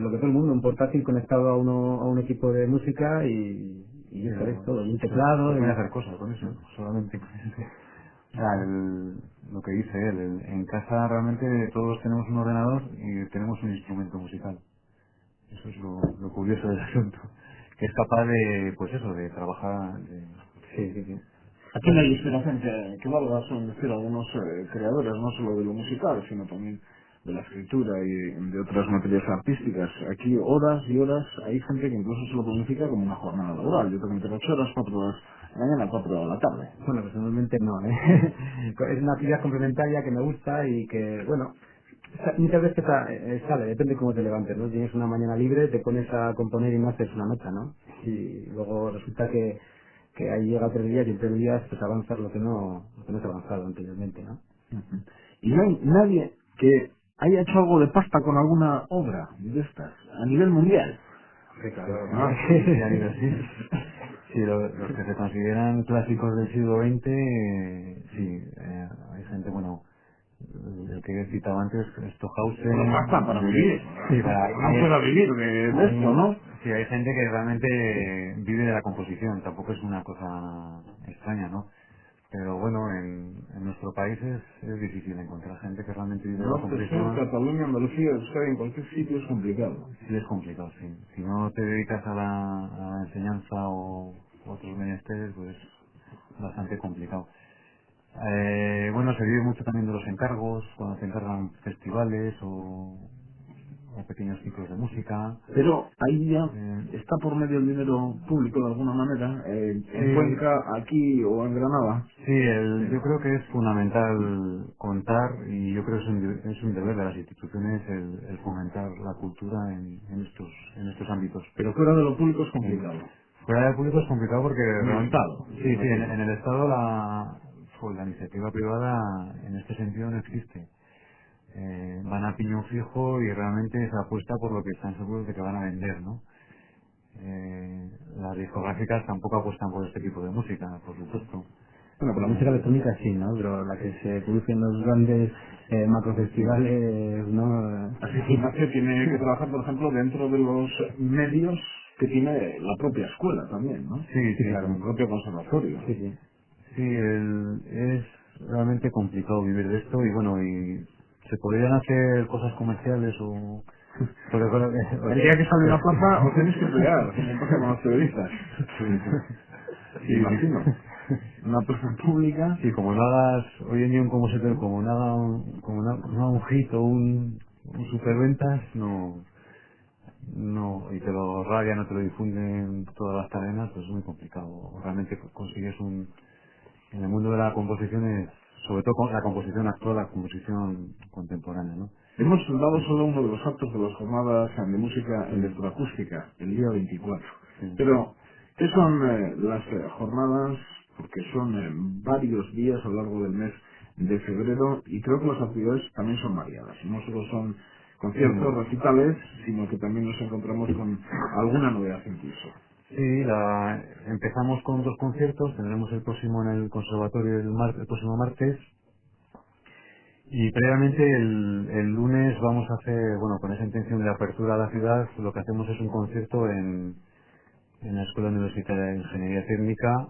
lo que todo el mundo, un portátil conectado a un equipo de música y eso es todo, y un teclado. No voy a hacer cosas con eso, solamente con eso. O sea, lo que dice él, en casa realmente todos tenemos un ordenador y tenemos un instrumento musical. Eso es lo curioso del asunto. Que es capaz de, pues eso, de trabajar. Sí. Aquí no hay inspiración que valga, son decir algunos creadores, no solo de lo musical, sino también de la escritura y de otras materias artísticas. Aquí horas y horas, hay gente que incluso se lo planifica como una jornada laboral. Yo tengo que meter 8 horas, 4 horas de la mañana, 4 de la tarde. Bueno, personalmente no, ¿eh? Es una actividad complementaria que me gusta y que, bueno, muchas veces sale, depende cómo te levantes, ¿no? Tienes una mañana libre, te pones a componer y no haces una nota, ¿no? Y luego resulta que ahí llega 3 días y en 3 días pues avanzas lo que no has avanzado anteriormente, ¿no? Y no hay nadie que haya hecho algo de pasta con alguna obra de estas, a nivel mundial. Sí, claro. ¿No? Sí, los que se consideran clásicos del siglo XX, sí, hay gente, bueno, el que citaba antes, Stockhausen. Bueno, basta para vivir. Sí, No pueda vivir de esto, ¿no? Sí, hay gente que realmente vive de la composición, tampoco es una cosa extraña, ¿no? Pero bueno, en nuestro país es difícil encontrar gente que realmente vive de la No, pues en composición. Cataluña, Andalucía, Euskadi, en cualquier sitio es complicado. Sí, es complicado, sí. Si no te dedicas a la enseñanza o otros menesteres, pues es bastante complicado. Bueno, se vive mucho también de los encargos, cuando te encargan festivales o pequeños ciclos de música. Pero ahí ya Eh, está por medio el dinero público de alguna manera, en sí, Cuenca, aquí o en Granada. sí, yo creo que es fundamental contar y yo creo que es un deber de las instituciones el fomentar la cultura en estos ámbitos. Pero fuera de lo público es Sí. complicado. Fuera del público es complicado porque En el Estado. sí, sí, en el Estado la iniciativa privada en este sentido no existe. Van a piñón fijo y realmente se apuesta por lo que están seguros de que van a vender, ¿no? Las discográficas tampoco apuestan por este tipo de música, por supuesto. Bueno, por la música electrónica sí, ¿no? Pero la que se produce en los grandes macrofestivales, ¿no? Así que Ignacio tiene que trabajar, por ejemplo, dentro de los medios que tiene la propia escuela también, ¿no? Sí, sí, claro. El propio conservatorio. Sí, sí. sí, es realmente complicado vivir de esto y bueno, y se podrían hacer cosas comerciales o... Pero creo que... El día que sale una plaza os tenéis que pelear, como pasa con los periodistas. Sí, Imagino. Una plaza pública. sí, como no hagas hoy en día un compositor, como no haga no haga un hit o un superventas, no, y te lo radian o te lo difunden todas las cadenas, pues es muy complicado. Realmente consigues en el mundo de la composición es, sobre todo con la composición actual, la composición contemporánea, ¿no? Hemos dado solo uno de los actos de las jornadas de música electroacústica, el día 24. Sí. Pero, ¿qué son las jornadas? Porque son varios días a lo largo del mes de febrero y creo que las actividades también son variadas. No solo son conciertos, recitales, sino que también nos encontramos con alguna novedad incluso. Sí, empezamos con 2 conciertos, tendremos el próximo en el conservatorio el próximo martes y previamente el lunes vamos a hacer, bueno, con esa intención de apertura a la ciudad, lo que hacemos es un concierto en la Escuela Universitaria de Ingeniería Técnica,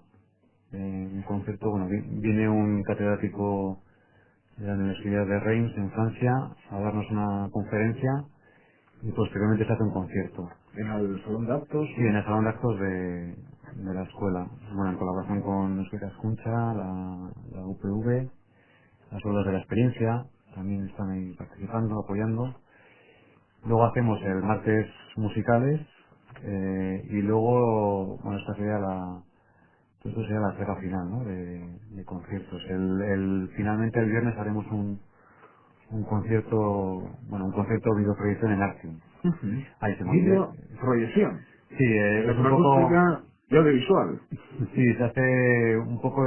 un concierto, bueno, viene un catedrático de la Universidad de Reims en Francia a darnos una conferencia y posteriormente se hace un concierto. En el salón de actos. Sí, en el salón de actos de la escuela, bueno, en colaboración con Escuela Escuncha, la UPV, las aulas de la experiencia, también están ahí participando, apoyando. Luego hacemos el martes musicales y luego, bueno, esto sería la entrega final, ¿no? De conciertos. Finalmente el viernes haremos un concierto, bueno, un concierto videoproyección en Artium. Ahí se me olvidó. Video proyección. Sí, es un poco... Electroacústica y audiovisual. Sí, se hace un poco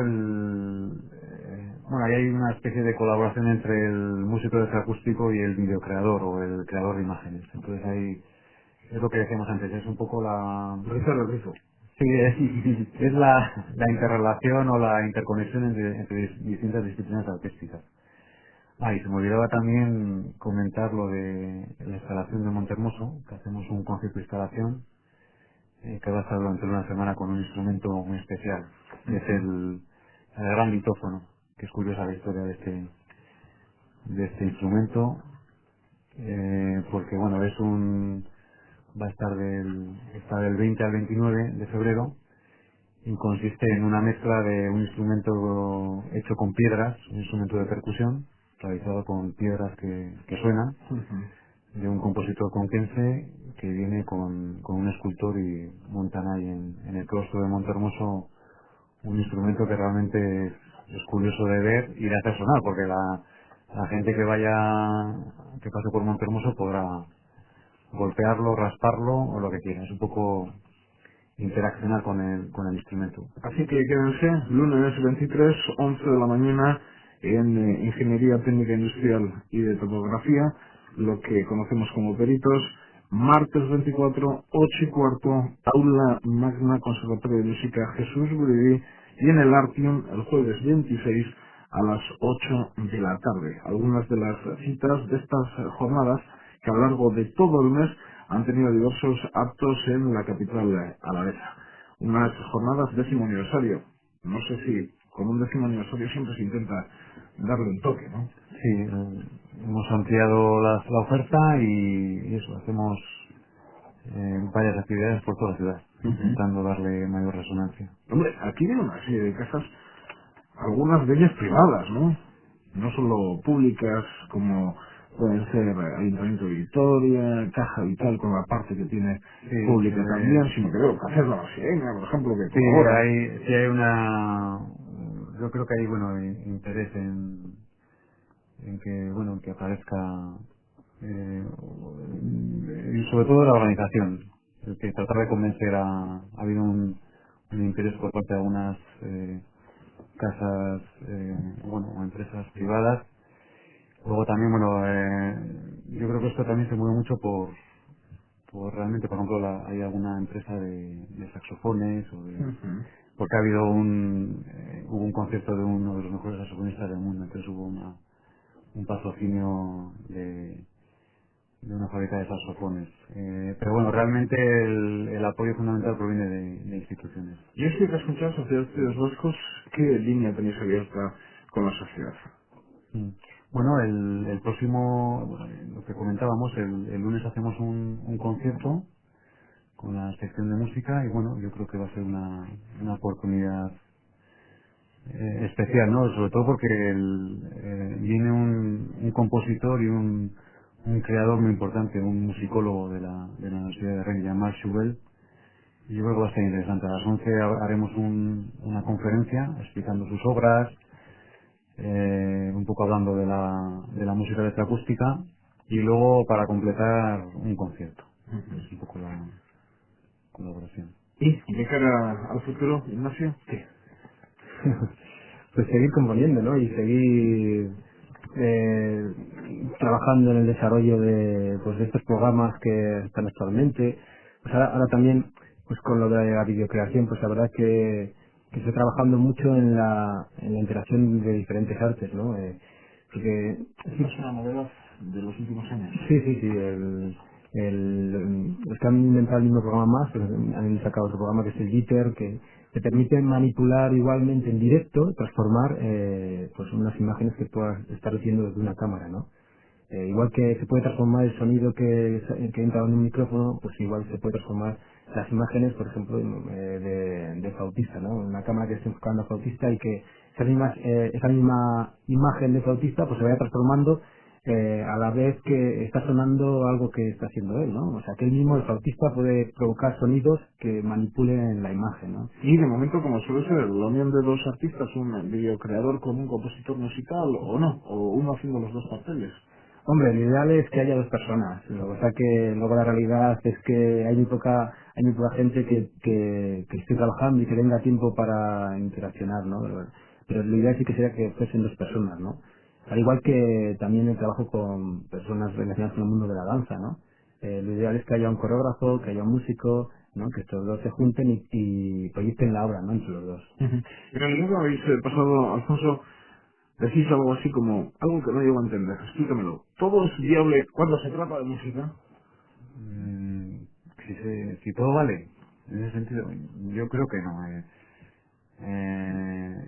bueno, ahí hay una especie de colaboración entre el músico electroacústico y el videocreador o el creador de imágenes. Entonces ahí es lo que decíamos antes, es un poco Rizar el rizo. Sí, es la interrelación o la interconexión entre distintas disciplinas artísticas. Y se me olvidaba también comentar lo de la instalación de Montehermoso, que hacemos un concierto de instalación que va a estar durante una semana con un instrumento muy especial, que es el gran litófono, que es curiosa la historia de este instrumento, porque bueno, va a estar está del 20 al 29 de febrero y consiste en una mezcla de un instrumento hecho con piedras, un instrumento de percusión, realizado con piedras que suenan, de un compositor conquense que viene con un escultor y montan ahí en el claustro de Montehermoso un instrumento que realmente es curioso de ver y de hacer sonar, porque la gente que pase por Montehermoso podrá golpearlo, rasparlo o lo que quiera. Es un poco interaccionar con el instrumento. Así que quédense, lunes 23, 11 de la mañana, en Ingeniería Técnica Industrial y de Topografía, lo que conocemos como peritos, martes 24, 8:15, Aula Magna, Conservatorio de Música Jesús Guridi, y en el Artium el jueves 26 a las 8 de la tarde. Algunas de las citas de estas jornadas que a lo largo de todo el mes han tenido diversos actos en la capital alavesa. Unas jornadas 10º aniversario. No sé si con un 10º aniversario siempre se intenta darle un toque, ¿no? Sí, hemos ampliado la oferta y eso, hacemos varias actividades por toda la ciudad, intentando darle mayor resonancia. Hombre, aquí hay una serie de casas, algunas de ellas privadas, ¿no? No solo públicas como pueden ser Ayuntamiento de Vitoria, Caja Vital con la parte que tiene pública también, sino que veo Cafés La Brasileña, por ejemplo, que sí, colabora. hay una, yo creo que hay interés en que que aparezca y sobre todo la organización, el que tratar de convencer ha habido un interés por parte de algunas casas o empresas privadas. Luego también yo creo que esto también se mueve mucho por realmente, por ejemplo, hay alguna empresa de saxofones porque ha habido hubo un concierto de uno de los mejores saxofonistas del mundo, entonces hubo un patrocinio de una fábrica de saxofones. Pero bueno, realmente el apoyo fundamental proviene de instituciones. Yo estoy que escuchar Sociedad de Estudios Vascos, ¿qué línea tenéis abierta con la sociedad? Bueno, el próximo, lo que comentábamos, el lunes hacemos un concierto con la sección de música y bueno, yo creo que va a ser una oportunidad especial, ¿no? Sobre todo porque viene un compositor y un creador muy importante, un musicólogo de la Universidad de Rennes, Jean-Marc Chauvel, y yo creo que va a ser interesante. A las 11 haremos una conferencia explicando sus obras, un poco hablando de la música electroacústica y luego para completar un concierto. Es un poco la colaboración. ¿Y de cara al futuro, Ignacio? ¿Qué? Pues seguir componiendo, ¿no? Y seguir trabajando en el desarrollo de estos programas que están actualmente. Pues ahora también, pues con lo de la videocreación, pues la verdad es que estoy trabajando mucho en la interacción de diferentes artes, ¿no? Porque Es una novedad de los últimos años. sí, es que han inventado el mismo programa más, pero han sacado otro programa que es el Jitter, que te permite manipular igualmente en directo, transformar pues unas imágenes que puedas estar haciendo desde una cámara, ¿no? Igual que se puede transformar el sonido que entra en un micrófono, pues igual se puede transformar las imágenes, por ejemplo, de flautista, ¿no? Una cámara que esté enfocando al flautista y que esa misma imagen de flautista pues se vaya transformando a la vez que está sonando algo que está haciendo él, ¿no? O sea, que él mismo, el flautista, puede provocar sonidos que manipulen la imagen, ¿no? Y de momento, como suele ser, la unión de dos artistas, un videocreador con un compositor musical, o no, o uno haciendo los dos papeles. Hombre, lo ideal es que haya dos personas. Lo que pasa que luego la realidad es que hay muy poca gente que esté trabajando y que tenga tiempo para interaccionar, ¿no? Pero lo ideal sí que sería que fuesen dos personas, ¿no? Al igual que también el trabajo con personas relacionadas con el mundo de la danza, ¿no? Lo ideal es que haya un coreógrafo, que haya un músico, ¿no? Que estos dos se junten y proyecten la obra, ¿no? Entre los dos. En el libro habéis pasado, Alfonso, decís algo así como, algo que no llego a entender, explícamelo. ¿Todo es viable cuando se trata de música? Si todo vale, en ese sentido, yo creo que no.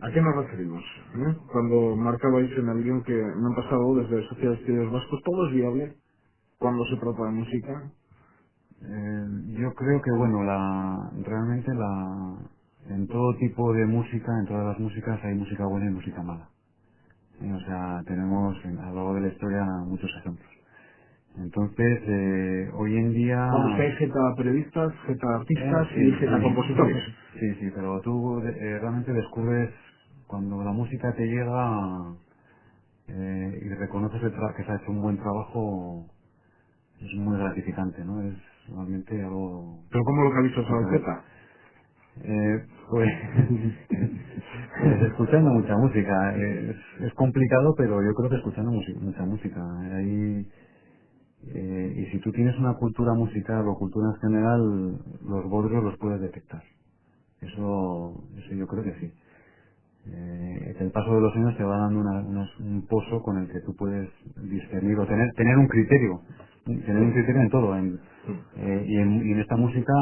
¿A qué nos referimos? Cuando marcabais en el guión que me han pasado desde Sociedad de Estudios Vascos, ¿todo es viable cuando se trata de música? Yo creo que, bueno, realmente en todo tipo de música, en todas las músicas, hay música buena y música mala. O sea, tenemos a lo largo de la historia muchos ejemplos. Entonces, hoy en día... Vamos, que hay Z periodistas, Z artistas y Z compositores. Sí, pero tú realmente descubres cuando la música te llega y reconoces que se ha hecho un buen trabajo, es muy gratificante, ¿no? Es realmente algo... ¿Pero cómo localizas a la Z? Pues escuchando mucha música. Es complicado, pero yo creo que escuchando mucha música. Hay Y si tú tienes una cultura musical o cultura en general, los bodrios los puedes detectar. Eso yo creo que sí. El paso de los años te va dando un pozo con el que tú puedes discernir o tener un criterio. Tener un criterio en todo. Y en esta música,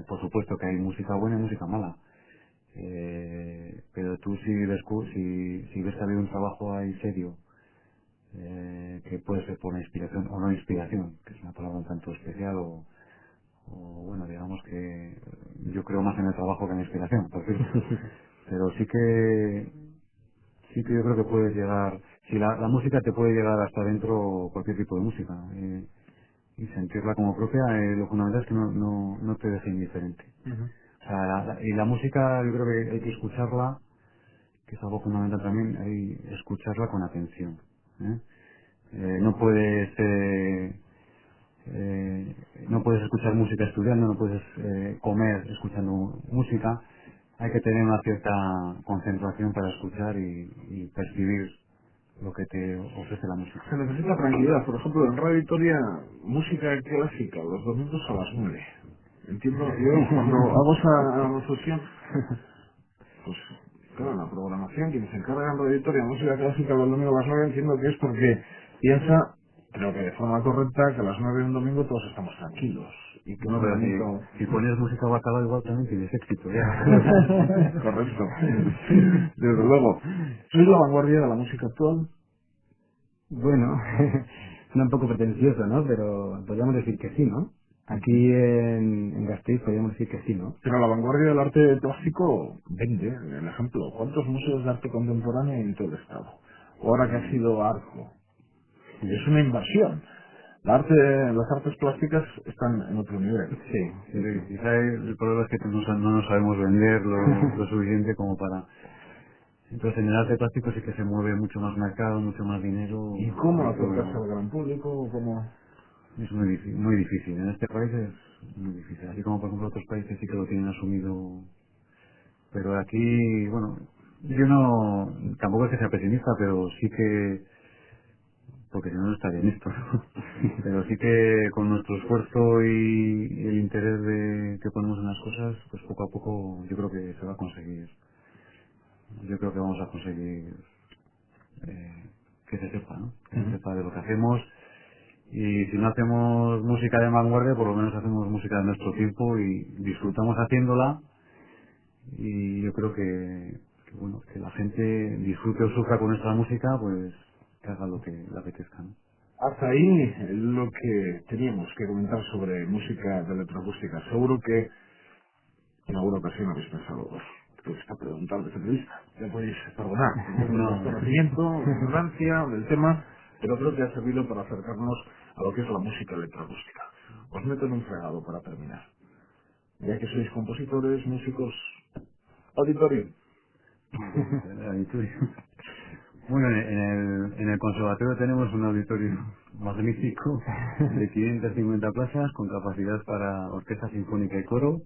por supuesto que hay música buena y música mala. Pero tú si ves que ha habido un trabajo ahí serio, que puede ser por una inspiración o no inspiración, que es una palabra un tanto especial, o bueno, digamos que yo creo más en el trabajo que en la inspiración, por cierto. Pero sí que yo creo que puedes llegar, si la música te puede llegar hasta dentro, cualquier tipo de música, y sentirla como propia, lo fundamental es que no te deje indiferente. O sea, y la música yo creo que hay que escucharla, que es algo fundamental también, hay que escucharla con atención. ¿eh? No puedes no puedes escuchar música estudiando, no puedes comer escuchando música. Hay que tener una cierta concentración para escuchar y percibir lo que te ofrece la música. Se necesita tranquilidad. Por ejemplo, en Radio Victoria, música clásica, los domingos a las 9. Entiendo, yo cuando hago esa reflexión, pues claro, la programación, quienes se encargan en Radio Victoria de música clásica los domingos a las 9, entiendo que es porque piensa, creo que de forma correcta, que a las 9 de un domingo todos estamos tranquilos. Y que No, pero si pones música bacala igual también tienes éxito, ya. Correcto. Desde luego. ¿Sois la vanguardia de la música actual? Bueno, suena un poco pretencioso, ¿no? Pero podríamos decir que sí, ¿no? Aquí en Gasteiz podríamos decir que sí, ¿no? Pero la vanguardia del arte plástico vende, el ejemplo. ¿Cuántos museos de arte contemporáneo hay en todo el estado? Ahora que ha sido Arco. Es una inversión. Las artes plásticas están en otro nivel. Sí. Quizá el problema es que no nos sabemos vender lo suficiente como para... Entonces en el arte plástico sí que se mueve mucho más mercado, mucho más dinero. ¿Y cómo acercarse al gran público? ¿Cómo? Es muy difícil. En este país es muy difícil. Así como por ejemplo otros países sí que lo tienen asumido. Pero aquí, bueno, yo tampoco es que sea pesimista, pero sí que, porque si no, no estaría en esto, ¿no? Pero sí que con nuestro esfuerzo y el interés que ponemos en las cosas, pues poco a poco yo creo que se va a conseguir. Yo creo que vamos a conseguir que se sepa, ¿no? Que se sepa de lo que hacemos. Y si no hacemos música de vanguardia, por lo menos hacemos música de nuestro tiempo y disfrutamos haciéndola. Y yo creo bueno, que la gente disfrute o sufra con nuestra música, pues que haga lo que le apetezca, ¿no? Hasta ahí lo que teníamos que comentar sobre música de electroacústica. Seguro que en alguna ocasión habéis pensado, creo que está preguntando esta entrevista. Ya podéis perdonar. No. Conocimiento, ignorancia del tema, pero creo que ha servido para acercarnos a lo que es la música electroacústica. Os meto en un fregado para terminar. Ya que sois compositores, músicos, auditorio. Bueno, en el conservatorio tenemos un auditorio magnífico de 550 plazas con capacidad para orquesta sinfónica y coro.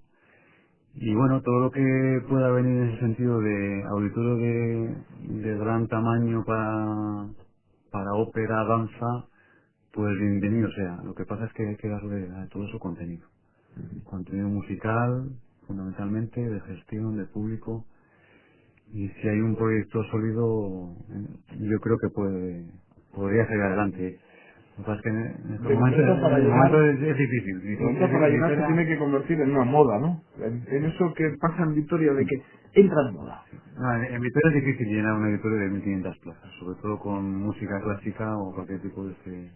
Y bueno, todo lo que pueda venir en ese sentido de auditorio de gran tamaño para ópera, danza, pues bienvenido sea. Lo que pasa es que hay que darle a todo eso contenido. Contenido musical, fundamentalmente, de gestión, de público. Y si hay un proyecto sólido, yo creo que podría salir adelante. Lo que pasa es que en estos momentos es difícil. Para llenar se tiene que convertir en una moda, ¿no? En eso que pasa en Vitoria de que entra en moda. No, en Vitoria es difícil llenar un auditorio de 1500 plazas, sobre todo con música clásica o cualquier tipo de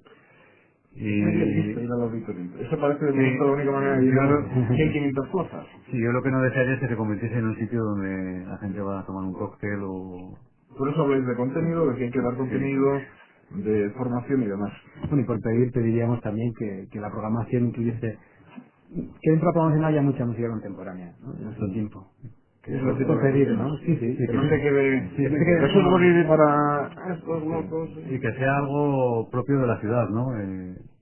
Ir al auditorio. Eso parece de momento la única manera de llegar que hay 500 plazas. Sí, yo lo que no desearía es que se convirtiese en un sitio donde la gente va a tomar un cóctel o... Por eso habláis de contenido, de que hay que dar contenido, de formación y demás. Bueno, y por pedir pediríamos también que la programación incluyese, que dentro de la programación haya mucha música contemporánea, ¿no? De nuestro tiempo. Que eso es pedir, ¿no? Sí, que no se quede... Eso es morir para estos locos. Y que sea algo propio de la ciudad, ¿no?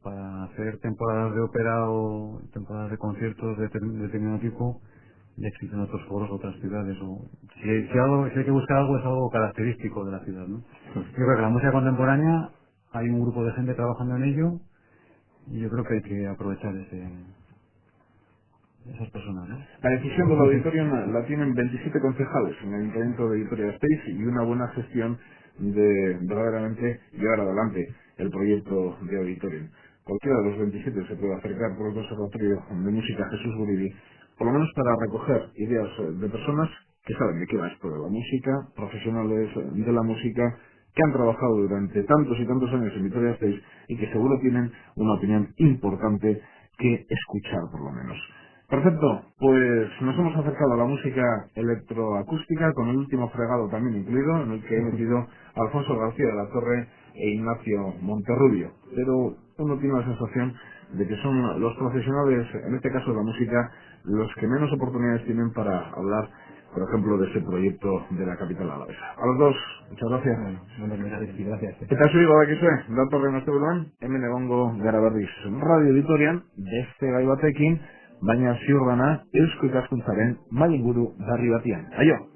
Para hacer temporadas de ópera o temporadas de conciertos de determinado tipo, ya existen otros foros, otras ciudades. Si hay que buscar algo, es algo característico de la ciudad, ¿no? Yo creo que la música contemporánea hay un grupo de gente trabajando en ello y yo creo que hay que aprovechar esas personas, ¿no? La decisión del auditorium la tienen 27 concejales en el Ayuntamiento de Vitoria-Gasteiz y una buena gestión de verdaderamente llevar adelante el proyecto de auditorium. Cualquiera de los 27 se puede acercar por el Conservatorio de Música Jesús Guridi, por lo menos para recoger ideas de personas que saben de qué va esto de la música, profesionales de la música, que han trabajado durante tantos y tantos años en Vitoria-Gasteiz y que seguro tienen una opinión importante que escuchar por lo menos. Perfecto, pues nos hemos acercado a la música electroacústica con el último fregado también incluido, en el que he metido a Alfonso García de la Torre e Ignacio Monterrubio. Pero uno tiene la sensación de que son los profesionales, en este caso de la música, los que menos oportunidades tienen para hablar, por ejemplo, de ese proyecto de la capital alavesa. A los dos, muchas gracias. Bueno, gracias. Eta zui badakizue, datorren asteburuan, hemen egongo gara berriz Radio Vitorian, beste gai batekin, baina ziur dana eusko ikaskuntzaren mailinguru berri batean. Aio!